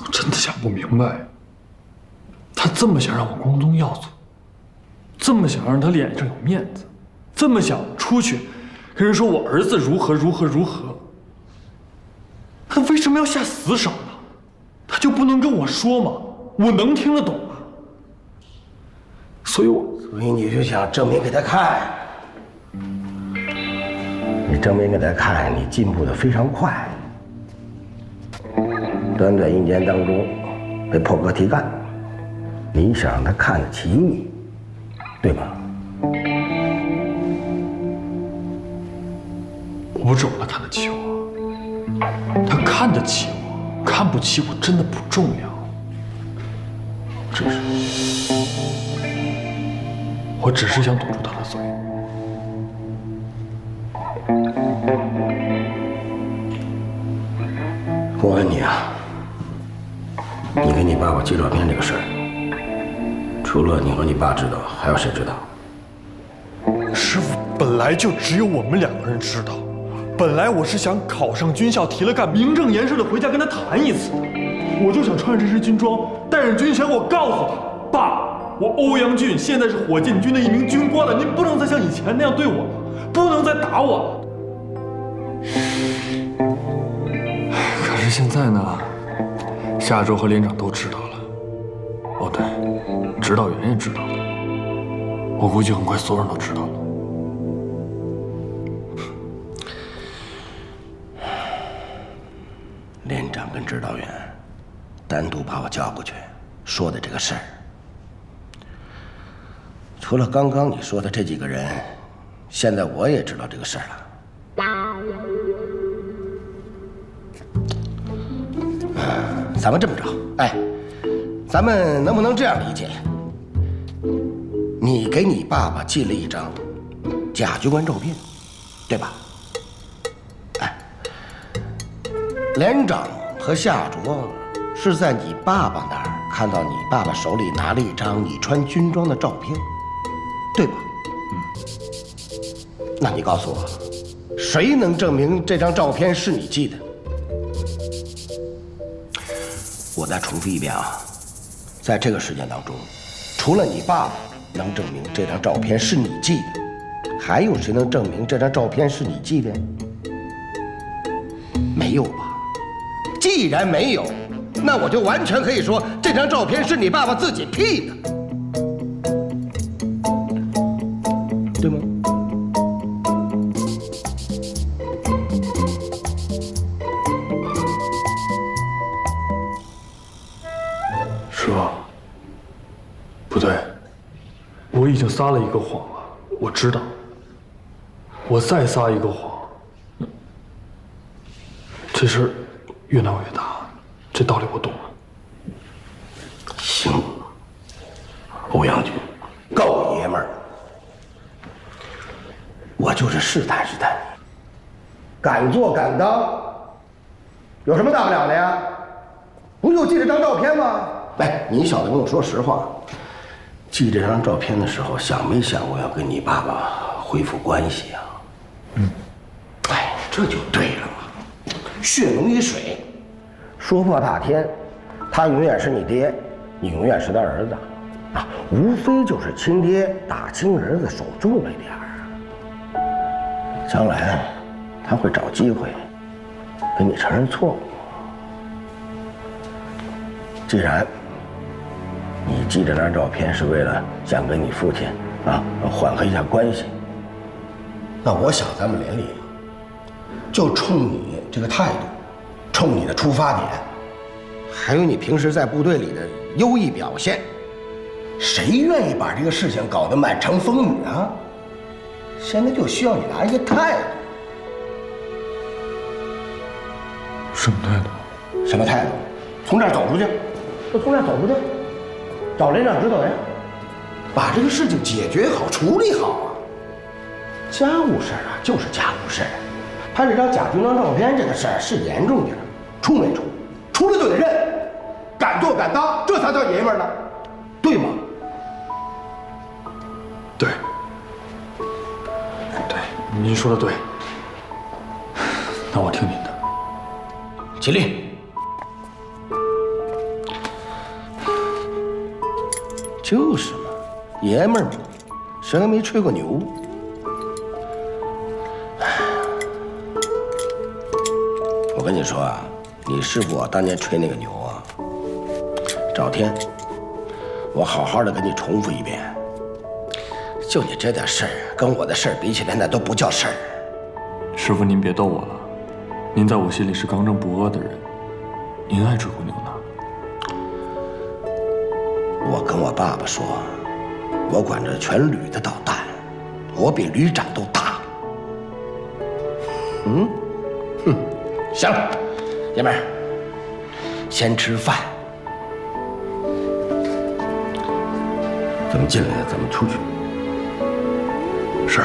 我真的想不明白，他这么想让我光宗耀祖，这么想让他脸上有面子，这么想出去跟人说我儿子如何如何如何，他为什么要下死手呢？他就不能跟我说吗？我能听得懂吗？所以你就想证明给他看，你证明给他看，你进步的非常快，短短1年当中被破格提干，你想让他看得起你，对吧？我不是我他看得起我，他看得起我，看不起我真的不重要，我只是想堵住他的嘴。我问你啊，你给你爸爸寄照片这个事儿，除了你和你爸知道，还有谁知道？师傅，本来就只有我们2个人知道。本来我是想考上军校，提了干，名正言顺的回家跟他谈一次的。我就想穿着这身军装，带上军衔，我告诉他，爸，我欧阳俊现在是火箭军的一名军官了，您不能再像以前那样对我了，不能再打我了。可是现在呢，夏州和连长都知道了。哦对，指导员也知道了。我估计很快所有人都知道了。连长跟指导员单独把我叫过去，说的这个事儿，除了刚刚你说的这几个人，现在我也知道这个事儿了。咱们这么着，咱们能不能这样理解？你给你爸爸寄了一张假军官照片，对吧？连长和夏卓是在你爸爸那儿看到你爸爸手里拿了一张你穿军装的照片，对吧？那你告诉我，谁能证明这张照片是你寄的？我再重复一遍啊，在这个事件当中，除了你爸爸能证明这张照片是你寄的，还有谁能证明这张照片是你寄的？没有吧？既然没有，那我就完全可以说这张照片是你爸爸自己 P 的，对吗？师傅，不对，我已经撒了一个谎了，我知道。我再撒一个谎，这事儿越闹越大，这道理我懂了。行，欧阳军，够爷们儿！我就是试探试探你，敢做敢当，有什么大不了的呀？不就寄这张照片吗？你小子跟我说实话，寄这张照片的时候，想没想过要跟你爸爸恢复关系啊？这就对了嘛，血浓于水，说破大天，他永远是你爹，你永远是他儿子，无非就是亲爹打亲儿子手重了一点儿，将来他会找机会跟你承认错误。既然你寄这张照片是为了想跟你父亲缓和一下关系，那我想咱们连里就冲你这个态度，冲你的出发点，还有你平时在部队里的优异表现，谁愿意把这个事情搞得满城风雨啊？现在就需要你拿一个态度。什么态度？什么态度？从这儿走出去，就从这儿走出去，找连长指导员，把这个事情解决好、处理好啊。家务事儿就是家务事儿，拍这张假军装照片这个事儿是严重点儿，出没出？出了就得认，敢做敢当，这才叫爷们儿呢，对吗？对，您说的对，那我听您的。起立。就是嘛，爷们儿嘛，谁还没吹过牛？我跟你说啊，你师傅当年吹那个牛啊，找天，我好好的给你重复一遍。就你这点事儿，跟我的事儿比起来，那都不叫事儿。师傅，您别逗我了，您在我心里是刚正不阿的人，您爱吹过牛呢。我跟我爸爸说，我管着全旅的导弹，我比旅长都大。哼，行了，爷们儿，先吃饭。怎么进来的，怎么出去。是。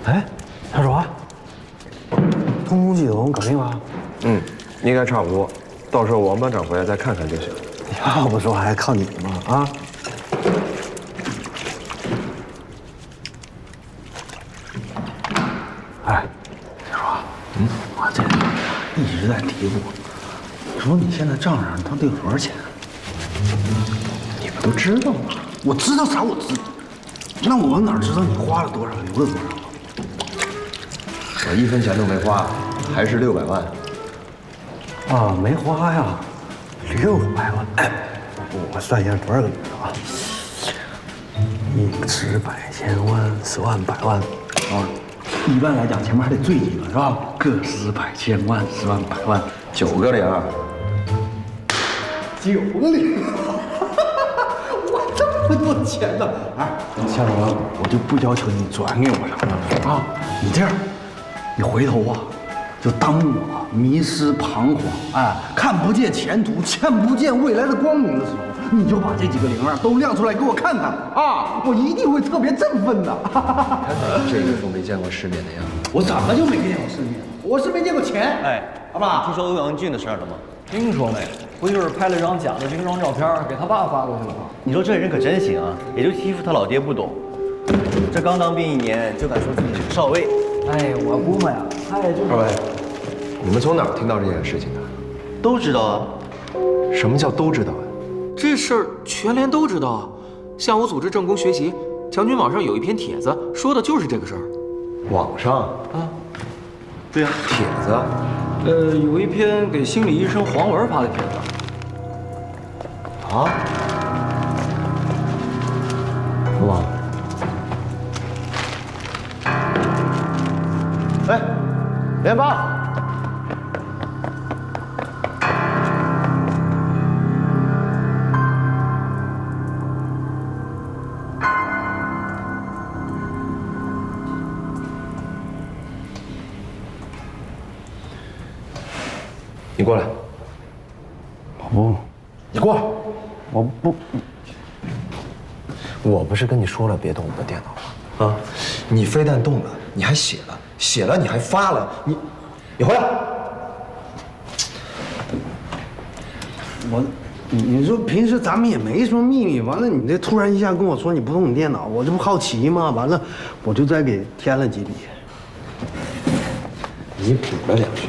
哎，小主啊，通风系统搞定了？应该差不多，到时候王班长回来再看看就行。要不说还靠你吗？啊！哎，小主啊，我这一直在嘀咕，说你现在账上到底有多少钱？你不都知道吗？我知道啥？我知道。那我哪知道你花了多少，留了多少？我1分钱都没花，还是600万。啊，没花呀，600万。哎，我算一下多少个零啊？1、10、百、千、万、10万、百万。啊，一般来讲前面还得缀几个是吧？个、10、百、千、万、10万、百万9个零。9个零。我这么多钱呢！哎，夏主任，我就不要求你转给我什么了啊！你这样，你回头啊，就当我迷失彷徨，哎，看不见前途，看不见未来的光明的时候，你就把这几个零儿都亮出来给我看看啊！我一定会特别振奋的。看你这个副没见过世面的样子。我怎么就没见过世面？我是没见过钱。哎，好吧？听说欧阳靖的事儿了吗？听说没？不就是拍了张假的精装照片，给他爸发过去了吗？你说这人可真行啊，也就欺负他老爹不懂。这刚当兵1年就敢说自己是个少尉。哎，我估摸呀，他也就是二位，你们从哪儿听到这件事情的？都知道啊。什么叫都知道啊？这事儿全连都知道啊！下午组织政工学习，强军网上有一篇帖子，说的就是这个事儿。网上啊，对呀，帖子。有一篇给心理医生黄文发的帖子。啊？哇！哎，联邦。你过来。我不，你过来。我不。我不是跟你说了别动我的电脑吗？啊！你非但动了，你还写了，写了你还发了，你回来！你说平时咱们也没什么秘密，完了你这突然一下跟我说你不动你电脑，我这不好奇吗？完了，我就再给添了几笔。你补了2句，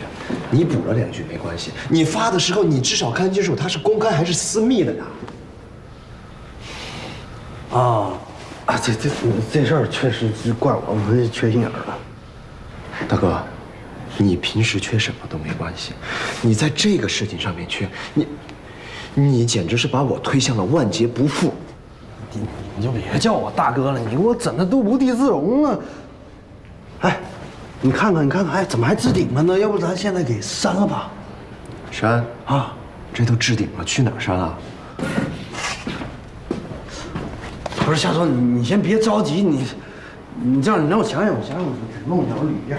你补了2句没关系。你发的时候，你至少看清楚它是公开还是私密的呀。这事儿确实是怪我，我是缺心眼儿了。大哥，你平时缺什么都没关系，你在这个事情上面缺，你简直是把我推向了万劫不复。你就别叫我大哥了，你给我整的都无地自容啊！哎，你看看，哎，怎么还置顶了呢？要不咱现在给删了吧？删啊，这都置顶了，去哪儿删啊？不是夏川，你先别着急，你这样，你让我想想，弄条捋一下。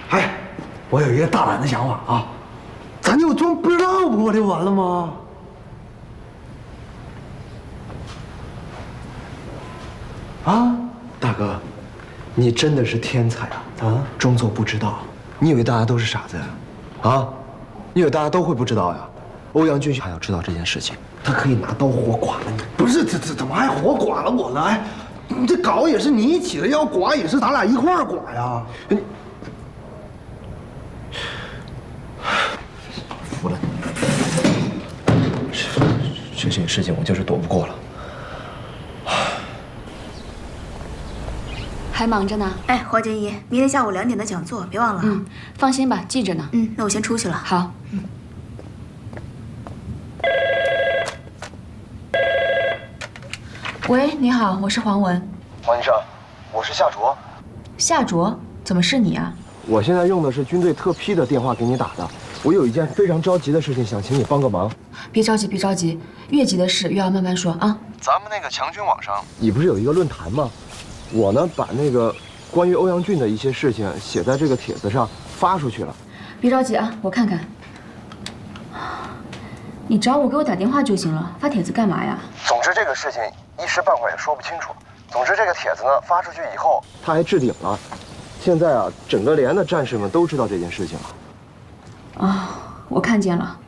哎，我有一个大胆的想法啊，咱就装不知道不就完了吗？啊，大哥，你真的是天才啊！啊，装作不知道。你以为大家都是傻子呀？啊，你以为大家都会不知道呀？欧阳俊还要知道这件事情，他可以拿刀活剐了你。不是，这怎么还活剐了我呢？哎，你这稿也是你起的，要剐也是咱俩一块儿剐呀。服了你！这件事情我就是躲不过了。还忙着呢。哎，黄建一，明天下午2点的讲座，别忘了。放心吧，记着呢。那我先出去了。好。喂，你好，我是黄文。黄医生，我是夏卓。夏卓，怎么是你啊？我现在用的是军队特批的电话给你打的。我有一件非常着急的事情，想请你帮个忙。别着急，别着急，越急的事越要慢慢说啊。咱们那个强军网上，你不是有一个论坛吗？我呢，把那个关于欧阳俊的一些事情写在这个帖子上发出去了。别着急啊，我看看。你找我给我打电话就行了，发帖子干嘛呀？总之这个事情一时半会儿也说不清楚。总之这个帖子呢发出去以后，他还置顶了。现在啊，整个连的战士们都知道这件事情了。啊，我看见了。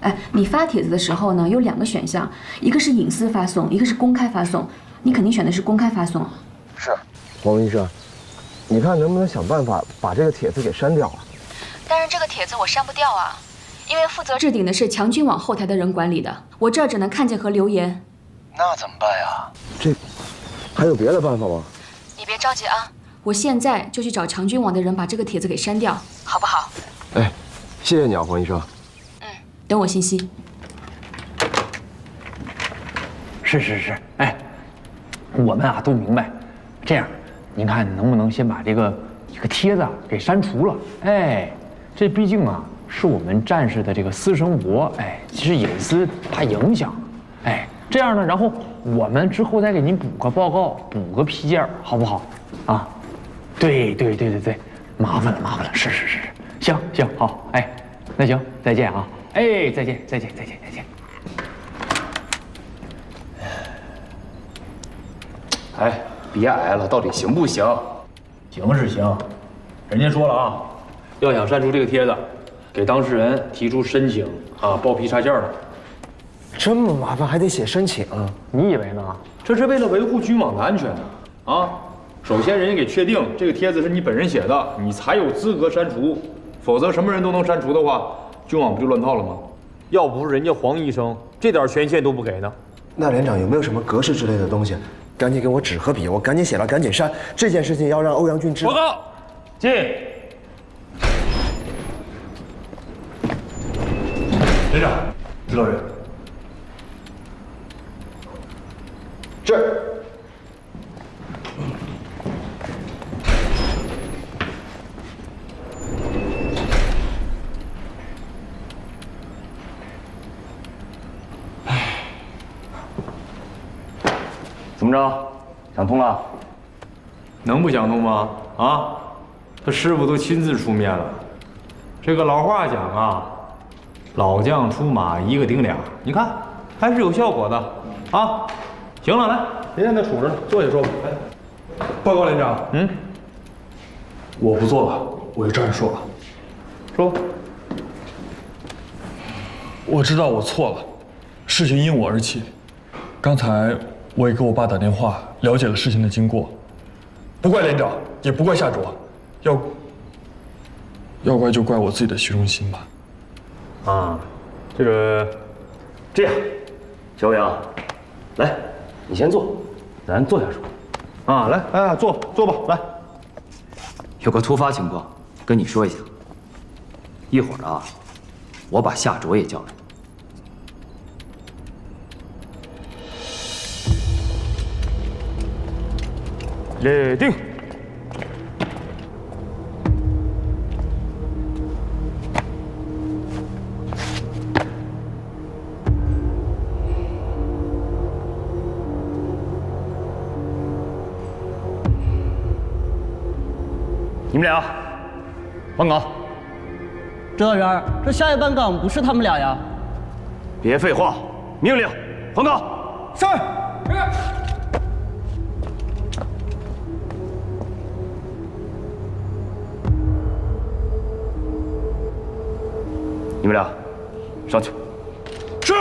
哎，你发帖子的时候呢，有2个选项，一个是隐私发送，一个是公开发送。你肯定选的是公开发送。是，黄医生，你看能不能想办法把这个帖子给删掉啊？但是这个帖子我删不掉啊，因为负责置顶的是强军网后台的人管理的，我这儿只能看见和留言。那怎么办呀？这还有别的办法吗？你别着急啊，我现在就去找强军网的人把这个帖子给删掉，好不好？哎，谢谢你啊，黄医生。等我信息。是，哎，我们啊都明白。这样，您看能不能先把这个帖子给删除了？哎，这毕竟啊是我们战士的这个私生活，哎，其实隐私怕影响。哎，这样呢，然后我们之后再给您补个报告，补个批件，好不好？啊，对，麻烦了，是，行，好，哎，那行，再见啊。哎，再见。哎，别挨了，到底行不行？行是行，人家说了啊，要想删除这个帖子，给当事人提出申请啊，报批插件的。这么麻烦，还得写申请？你以为呢？这是为了维护军网的安全啊！首先，人家给确定这个帖子是你本人写的，你才有资格删除，否则什么人都能删除的话，军网不就乱套了吗？要不是人家黄医生这点权限都不给呢。那连长有没有什么格式之类的东西？赶紧给我纸和笔，我赶紧写了，赶紧删。这件事情要让欧阳俊知道。报告，进。连长，指导员。这儿。怎么着，想通了？能不想通吗？啊，他师傅都亲自出面了。这个老话讲啊，老将出马一个顶俩，你看还是有效果的啊。行了，来，别在那杵着了，坐下说吧。来，报告连长，我不做了，我有战士说了。说。我知道我错了，事情因我而起。刚才我也给我爸打电话了解了事情的经过，不怪连长，也不怪夏卓，要怪就怪我自己的虚荣心吧。啊，这样，小伟啊，来，你先坐，咱坐下说。啊，来，坐吧，来。有个突发情况，跟你说一下。一会儿啊，我把夏卓也叫来。列定。你们俩换岗。指导员，这下一班岗不是他们俩呀？别废话，命令换岗。是。你们俩上去。是。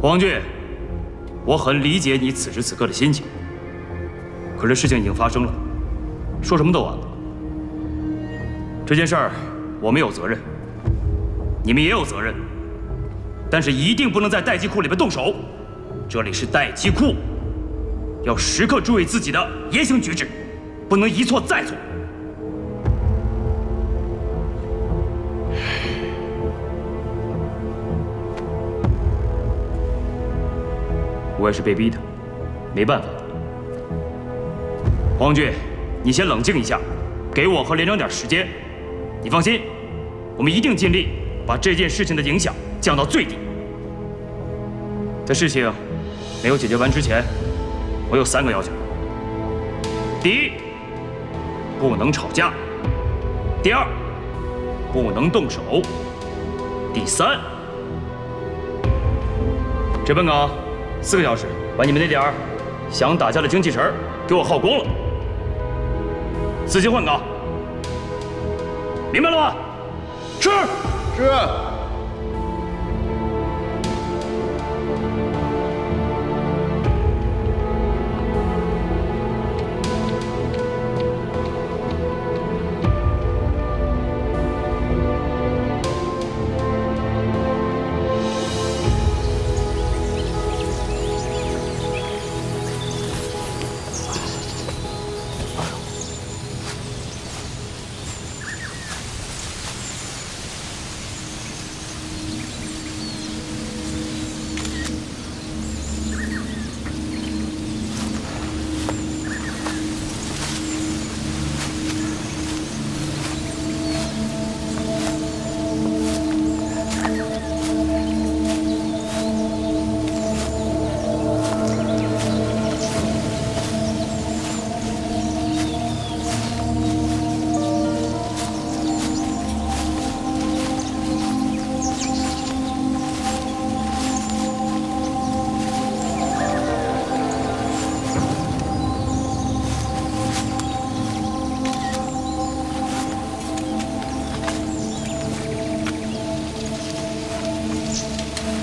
王俊，我很理解你此时此刻的心情，可是事情已经发生了，说什么都晚了。这件事儿我们有责任，你们也有责任，但是一定不能在待机库里面动手。这里是待机库，要时刻注意自己的言行举止，不能一错再错。我也是被逼的，没办法的。黄俊，你先冷静一下，给我和连长点时间。你放心，我们一定尽力把这件事情的影响降到最低。在事情没有解决完之前，我有3个要求：第一，不能吵架；第二，不能动手；第三，这本岗4个小时，把你们那点儿想打架的精气神给我耗光了。自行换岗，明白了吗？是。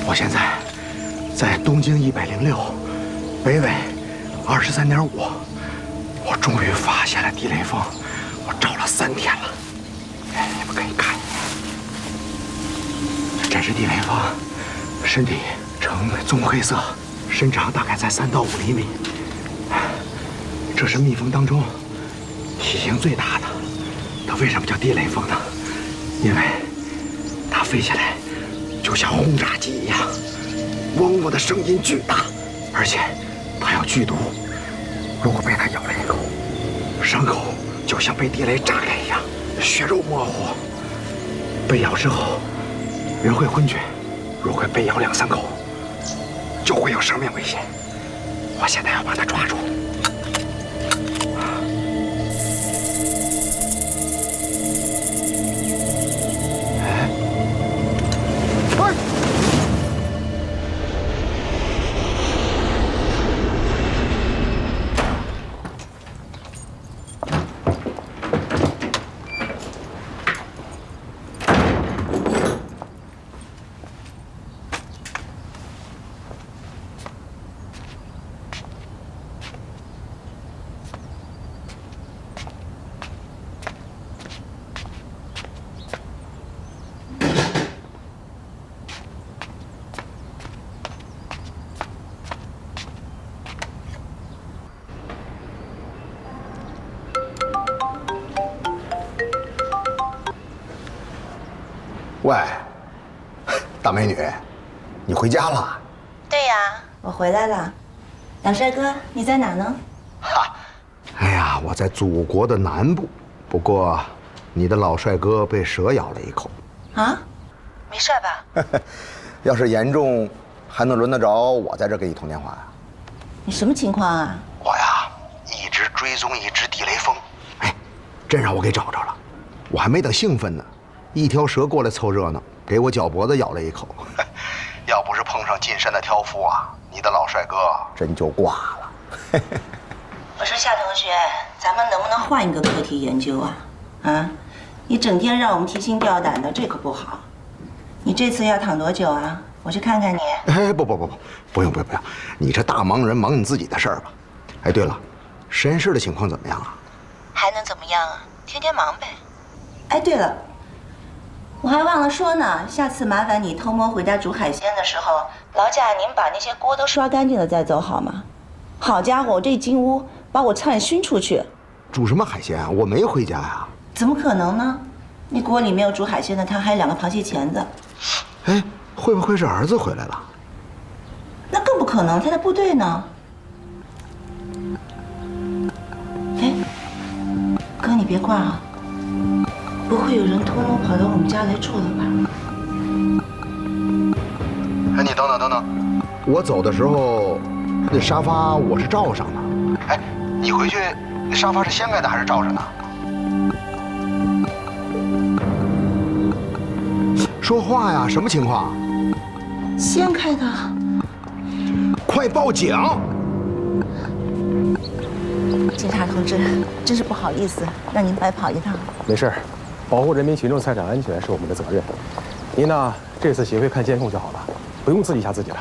我现在在东经106，北纬23.5，我终于发现了地雷锋，我找了3天了。哎，你们可以看一眼，这是地雷锋，身体呈棕黑色，身长大概在3到5厘米。这是蜜蜂当中体型最大的。它为什么叫地雷锋呢？因为它飞起来就像轰炸机一样，嗡嗡的声音巨大，而且它有剧毒。如果被它咬了一口，伤口就像被地雷炸开一样，血肉模糊。被咬之后，人会昏厥；如果被咬2、3口，就会有生命危险。我现在要把它抓住。喂，大美女，你回家了？对呀，我回来了。老帅哥，你在哪呢？哈，哎呀，我在祖国的南部，不过你的老帅哥被蛇咬了一口。啊？没事吧？要是严重，还能轮得着我在这给你通电话呀？你什么情况啊？我呀，一直追踪一只地雷蜂，哎，真让我给找着了。我还没等兴奋呢，一条蛇过来凑热闹，给我脚脖子咬了一口。要不是碰上近身的挑夫啊，你的老帅哥真就挂了。我说夏同学，咱们能不能换一个课题研究啊？啊，你整天让我们提心吊胆的，这可不好。你这次要躺多久啊？我去看看你。哎，不用，你这大忙人忙你自己的事儿吧。哎，对了，实验室的情况怎么样啊？还能怎么样啊？天天忙呗。哎，对了，我还忘了说呢，下次麻烦你偷摸回家煮海鲜的时候，劳驾您把那些锅都刷干净了再走好吗？好家伙，这进屋把我差点熏出去。煮什么海鲜啊？我没回家呀。怎么可能呢？那锅里没有煮海鲜的汤，还有2个螃蟹钳子。哎，会不会是儿子回来了？那更不可能，他在部队呢。哎，哥，你别挂啊！不会有人偷摸跑到我们家来住了吧？哎，你等等，我走的时候，那沙发我是罩上的。哎，你回去，那沙发是掀开的还是罩上的？说话呀，什么情况？掀开的。快报警！警察同志，真是不好意思，让您白跑一趟。没事，保护人民群众财产安全是我们的责任。您呢，这次协会看监控就好了，不用刺激一下自己了。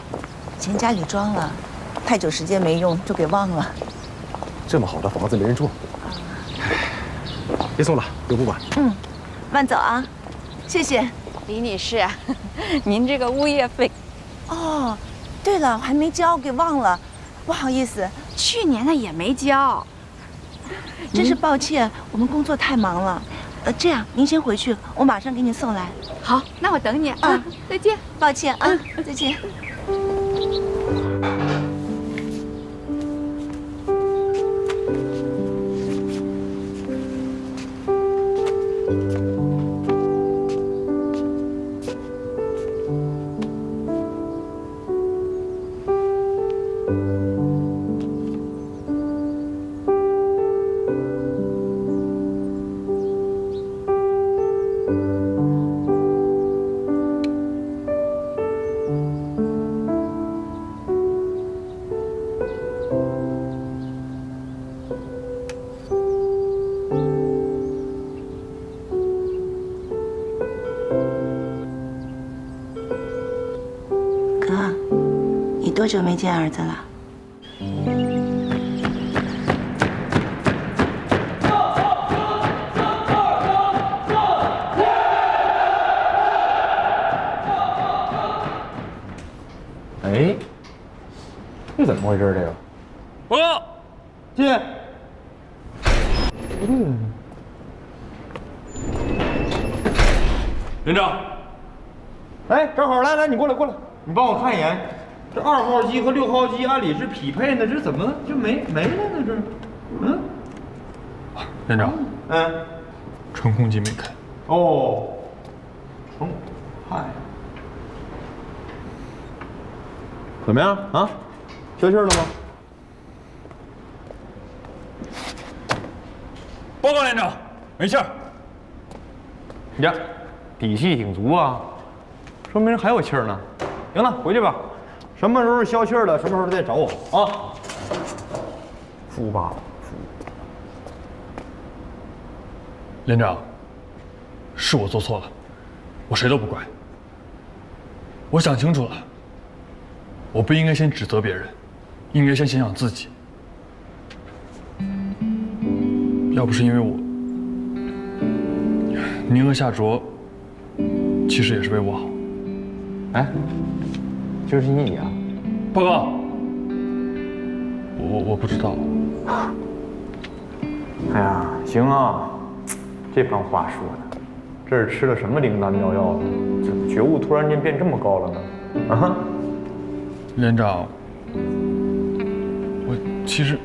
钱家里装了，太久时间没用，就给忘了。这么好的房子没人住，别送了，留不管。慢走啊，谢谢。李女士，您这个物业费，哦，对了，我还没交，给忘了，不好意思。去年的也没交，真是抱歉，我们工作太忙了。这样您先回去，我马上给你送来。好，那我等你啊，再见。抱歉啊，再见。多久没见儿子了？哎，这怎么回事？这个报告，进。连长。哎，正好，来，你过来，你帮我看一眼。这2号机和6号机按理是匹配呢，这怎么就没了呢？这，连长，传控机没开。哦，嗨，怎么样啊？消气了吗？报告连长，没气儿。呀，底气挺足啊，说明还有气儿呢。行了，回去吧。什么时候消气儿了，什么时候再找我啊。服吧。连长，是我做错了，我谁都不怪。我想清楚了，我不应该先指责别人，应该先想想自己。要不是因为我，您和夏卓其实也是为我好。哎，就是你啊？报告，我不知道。哎呀，行啊，这番话说的，这是吃了什么灵丹妙药呢？这觉悟突然间变这么高了呢？啊？连长，我其实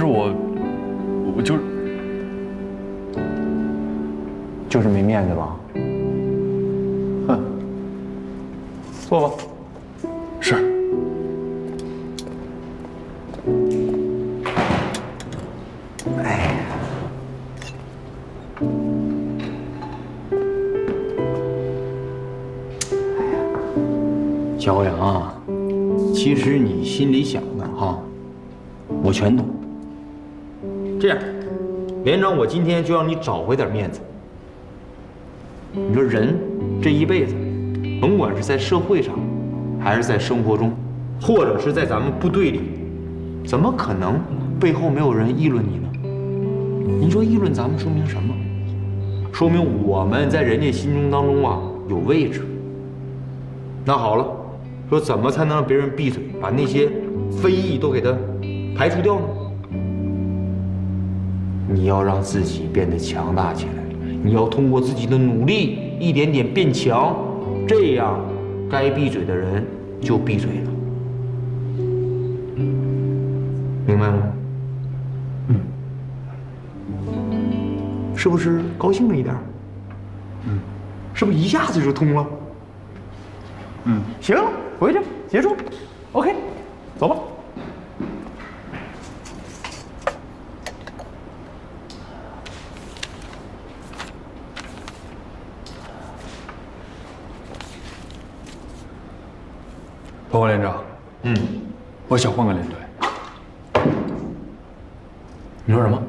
我就是没面子吧？哼，坐吧。是。骄阳啊，其实你心里想的哈，我全懂。这样，连长，我今天就让你找回点面子。你说人这一辈子，甭管是在社会上，还是在生活中，或者是在咱们部队里，怎么可能背后没有人议论你呢？你说议论咱们说明什么？说明我们在人家心中当中啊有位置。那好了，说怎么才能让别人闭嘴，把那些非议都给他排除掉呢？你要让自己变得强大起来，你要通过自己的努力一点点变强，这样该闭嘴的人就闭嘴了，明白吗？是不是高兴了一点？是不是一下子就通了？行，回去结束。OK， 走吧。报告连长，我想换个连队。你说什么？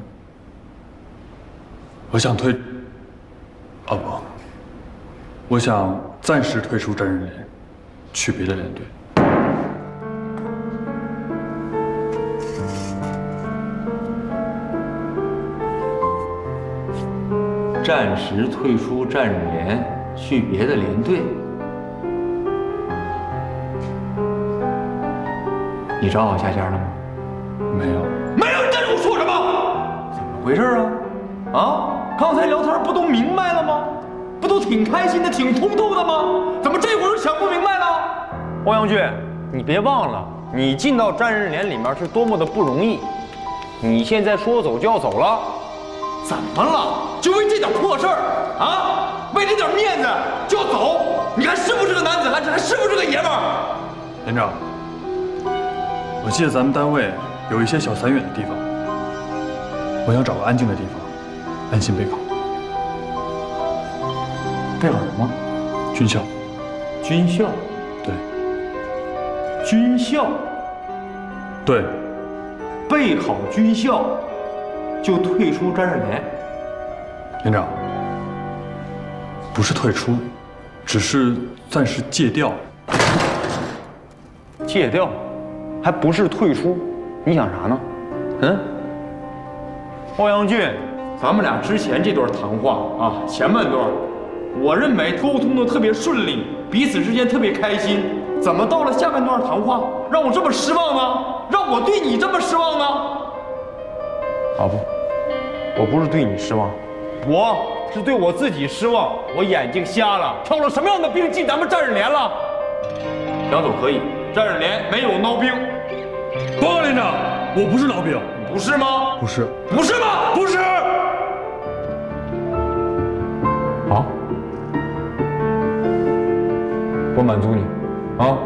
我想退，不，我想暂时退出战人连，去别的连队。暂时退出战士连，去别的连队。你找好下家了吗？没有。没有，你在这说什么？怎么回事啊？啊？刚才聊天不都明白了吗？不都挺开心的，挺通透的吗？怎么这会儿想不明白了？欧阳俊，你别忘了，你进到战士连里面是多么的不容易。你现在说走就要走了，怎么了？就为这点破事儿啊？为这点面子就要走？你还是不是个男子汉？还是不是个爷们儿？连长，我记得咱们单位有一些小散远的地方，我想找个安静的地方，安心备考。备考什么？军校。军校？对。军校？对。备考军校就退出战士连？连长，不是退出，只是暂时戒调。戒调？还不是退出？你想啥呢？欧阳俊，咱们俩之前这段谈话啊，前半段，我认为沟通的特别顺利，彼此之间特别开心。怎么到了下半段谈话，让我这么失望呢？让我对你这么失望呢？啊不，我不是对你失望，我是对我自己失望。我眼睛瞎了，挑了什么样的兵进咱们战士连了？想走可以，战士连没有孬兵。报告连长，我不是孬兵。不是吗？不是。不是吗？不是。好，我满足你，啊。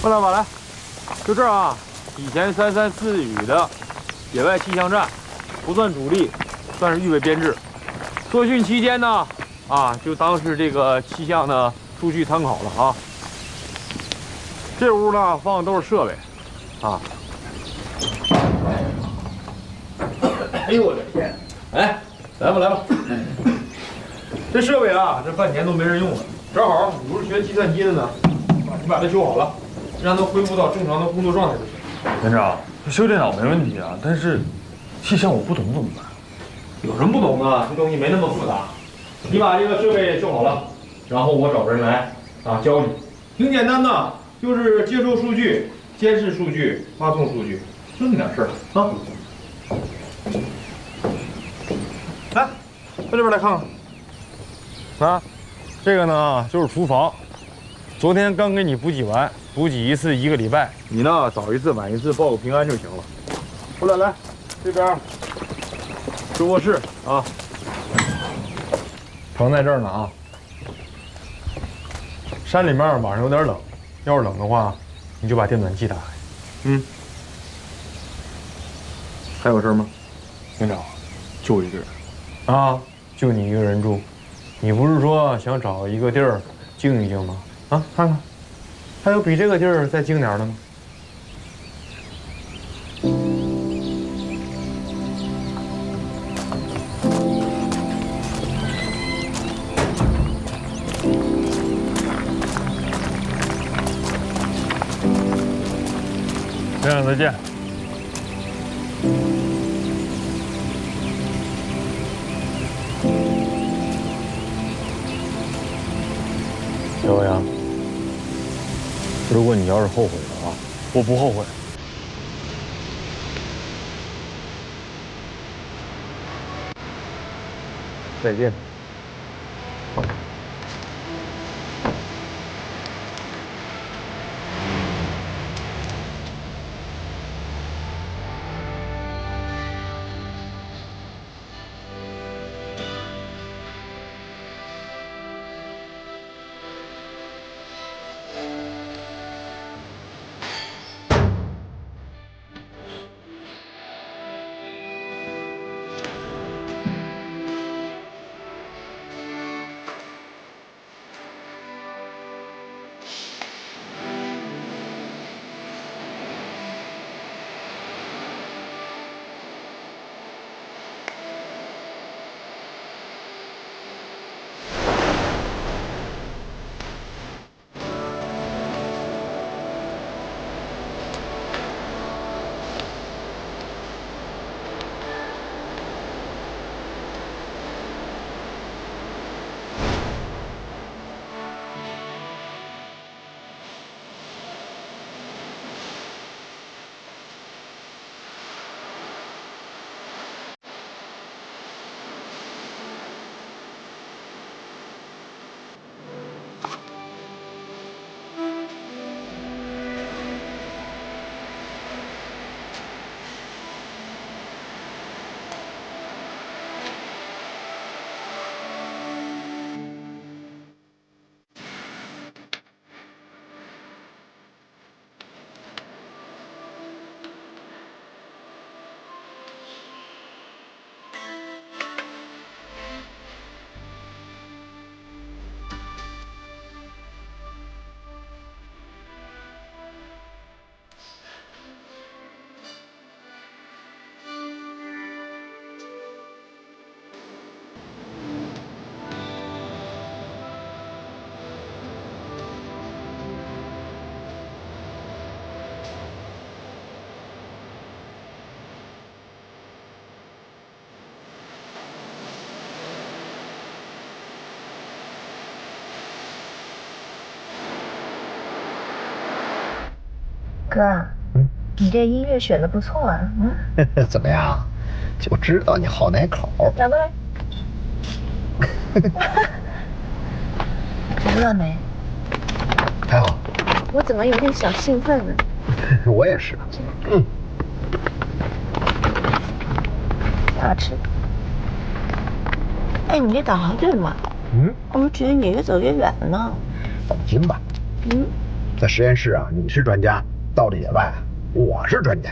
范老板来，就这儿啊。以前334旅的野外气象站，不算主力，算是预备编制。受训期间呢，就当是这个气象的数据参考了啊。这屋呢放的都是设备，啊。哎呦我的天！哎，来吧来吧，这设备啊，这半年都没人用了，正好你不是学计算机的呢，你把它修好了。让它恢复到正常的工作状态就行。连长，修电脑没问题啊，但是气象我不懂怎么办？有什么不懂的？这东西没那么复杂。你把这个设备修好了，然后我找人来教你。挺简单的，就是接收数据、监视数据、发送数据，就这么点事儿啊。来，到这边来看看。啊，这个呢就是厨房，昨天刚给你补给完。补给一次1个礼拜，你呢早一次晚一次报个平安就行了。过来来，这边是卧室啊。床在这儿呢啊。山里面晚上有点冷，要是冷的话，你就把电暖气打开。嗯。还有事吗？营长，就一个人。啊，就你一个人住？你不是说想找一个地儿静一静吗？啊，看看，还有比这个地儿再静点的吗？这样，再见。刘洋，如果你要是后悔的话，我不后悔。再见。哥，你这音乐选的不错啊。怎么样？就知道你好奶口。来过来。来了没？还好。我怎么有点小兴奋呢？我也是。好吃。哎，你这导航对吗？我们觉得你越走越远了。放心吧。在实验室啊，你是专家；到了野外，我是专家。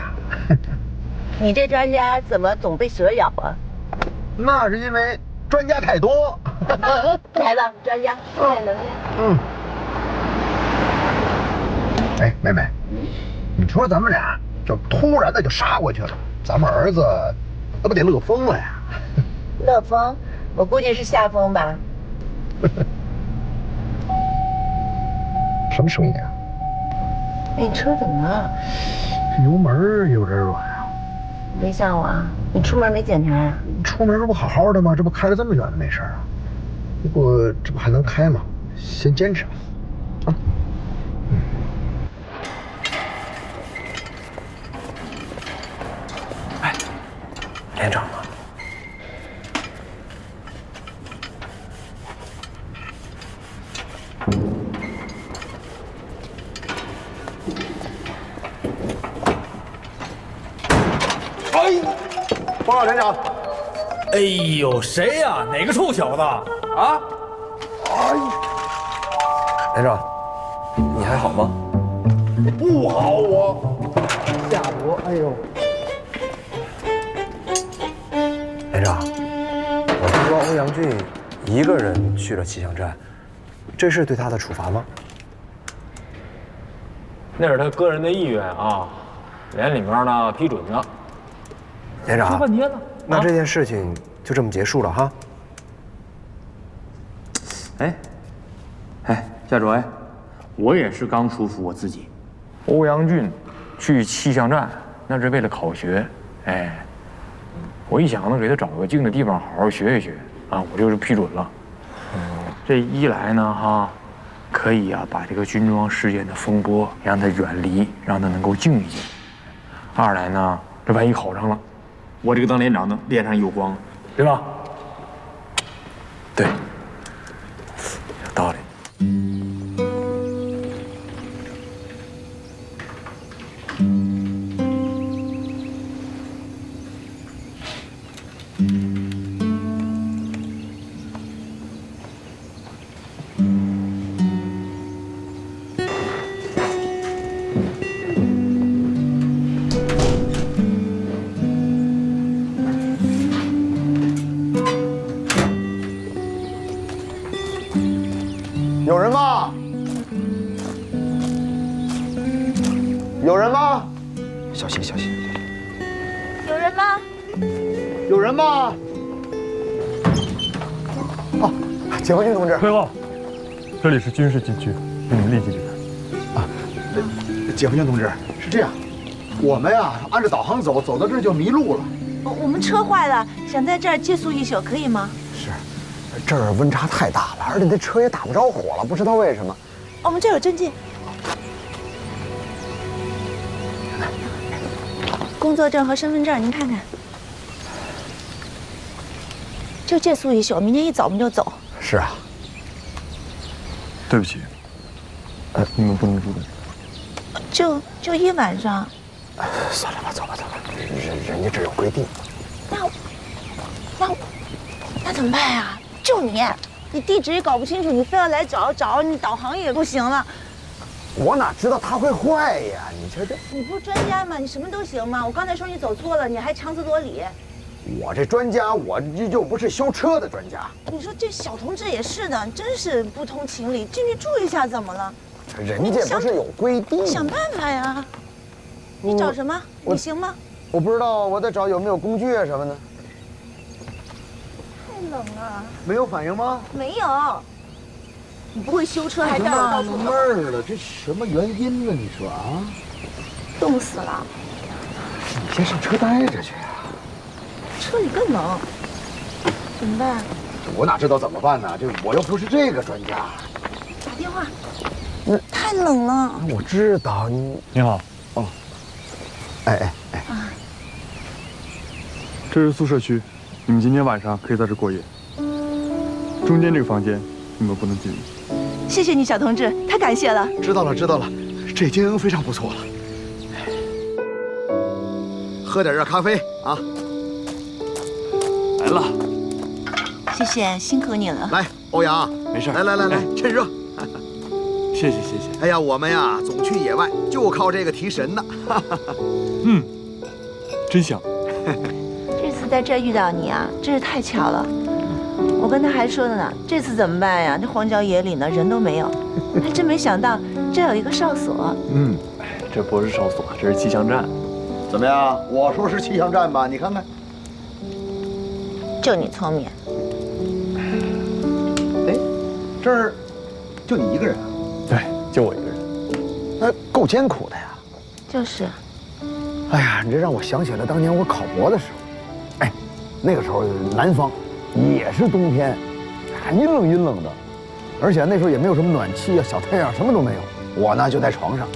你这专家怎么总被蛇咬啊？那是因为专家太多。来吧，专家，充点能量。哎，妹妹，你说咱们俩就突然的就杀过去了，咱们儿子那不得乐疯了呀？乐疯？我估计是吓疯吧。什么声音啊？哎，你车怎么了？油门有点软啊。没像我啊，你出门没检查呀？出门这不好好的吗？这不开了这么远的没事啊？不过这不还能开吗？先坚持吧。啊。哎，连长呢？告连长。哎呦，谁呀？哪个臭小子？啊？哎呀，连长，你还好吗？不好，我下脖，哎呦。连长，我听说欧阳俊一个人去了气象站，这是对他的处罚吗？那是他个人的意愿啊，连里面呢批准的。连长，说半天了，那这件事情就这么结束了哈？哎，夏卓，我也是刚说服我自己，欧阳俊去气象站那是为了考学，我一想呢，给他找个静的地方好好学一学啊，我就是批准了。这一来呢可以啊把这个军装事件的风波让他远离，让他能够静一静。二来呢，这万一考上了，我这个当连长的脸上有光，对吧？对，有道理。有人吗？有人吗？小心，小心！有人吗？有人吗？哦，解放军同志，报告，这里是军事禁区，请您立即离开。啊，解放军同志，是这样，我们呀按着导航走，走到这儿就迷路了。我们车坏了，想在这儿借宿一宿，可以吗？是，这儿温差太大了，而且那车也打不着火了，不知道为什么。我们这有证件，工作证和身份证，您看看。就借宿一宿，明天一早我们就走。是啊。对不起，你们不能住这里。就一晚上。算了吧，走吧，走吧，人家这有规定。那怎么办呀？就你地址也搞不清楚，你非要来找，你导航也不行了。我哪知道他会坏呀？你这，你不是专家吗？你什么都行吗？我刚才说你走错了，你还强词夺理。我这专家，我就不是修车的专家。你说这小同志也是的，真是不通情理。进去住一下怎么了？人家不是有规定？想办法呀。你找什么？你行吗？我不知道，我在找有没有工具啊什么的。太冷了。没有反应吗？没有。你不会修车还带我到处走？纳闷儿了，这什么原因呢？你说啊？冻死了。你先上车待着去啊。车里更冷，怎么办？我哪知道怎么办呢？我又不是这个专家。打电话。太冷了。我知道你好。哦。哎。这是宿舍区，你们今天晚上可以在这过夜。中间这个房间你们不能进入。谢谢你，小同志，太感谢了。知道了，这已经非常不错了。喝点热咖啡啊。来了。谢谢，辛苦你了。来，欧阳，没事。来，趁热。谢谢。哎呀，我们呀总去野外就靠这个提神呢。真香。这次在这儿遇到你啊，真是太巧了。我跟他还说的呢，这次怎么办呀？这荒郊野岭的人都没有，还真没想到这有一个哨所。这不是哨所，这是气象站。怎么样？我说是气象站吧？你看看。就你聪明。哎，这儿就你一个人啊？对，就我一个人。那够艰苦的呀。就是。哎呀，你这让我想起了当年我考博的时候。哎，那个时候南方也是冬天，阴冷的，而且那时候也没有什么暖气啊、小太阳，什么都没有。我呢就在床上，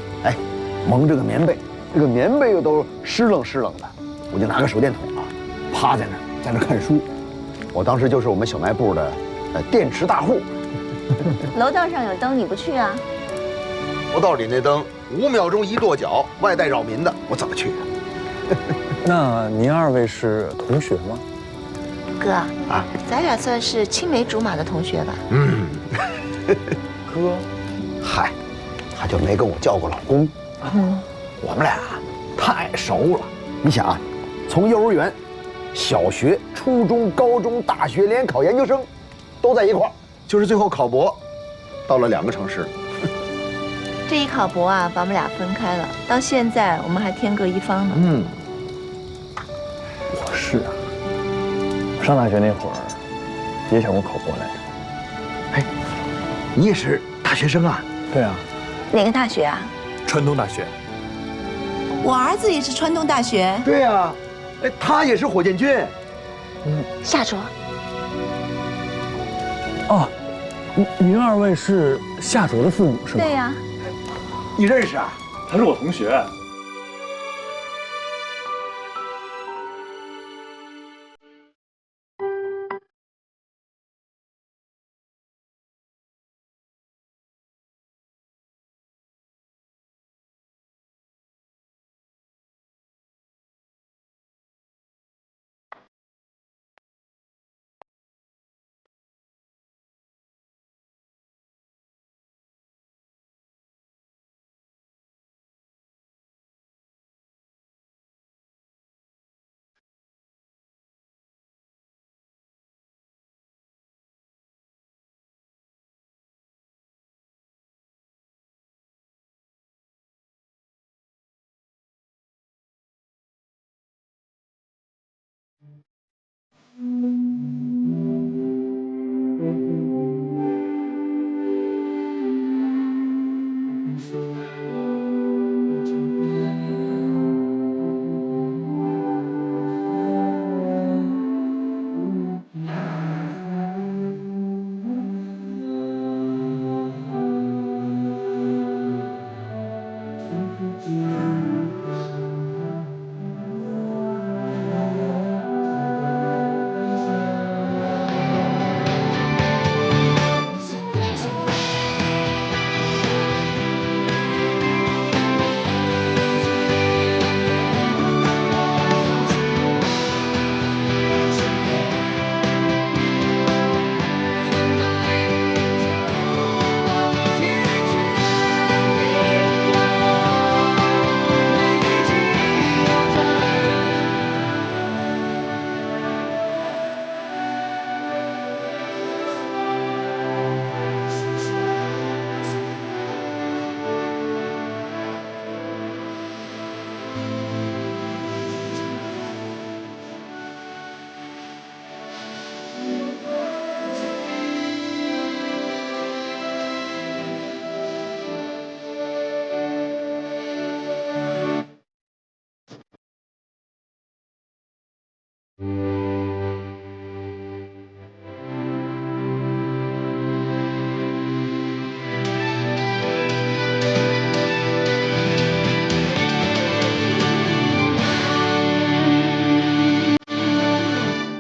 蒙着个棉被，这个棉被又都湿冷的，我就拿个手电筒啊，趴在那儿，在那看书。我当时就是我们小卖部的电池大户。楼道上有灯，你不去啊？楼道里那灯5秒钟一跺脚，外带扰民的，我怎么去啊？那您二位是同学吗？哥啊，咱俩算是青梅竹马的同学吧？哥，嗨，他就没跟我叫过老公。我们俩太熟了。你想啊，从幼儿园、小学、初中、高中、大学，连考研究生，都在一块儿，就是最后考博，到了2个城市。这一考博啊，把我们俩分开了，到现在我们还天各一方呢。我是啊，上大学那会儿也想过考博来着。哎，你也是大学生啊？对啊。哪个大学啊？川东大学。我儿子也是川东大学。对啊，哎，他也是火箭军。夏卓。哦，您2位是夏卓的父母是吗？对呀。你认识啊？他是我同学。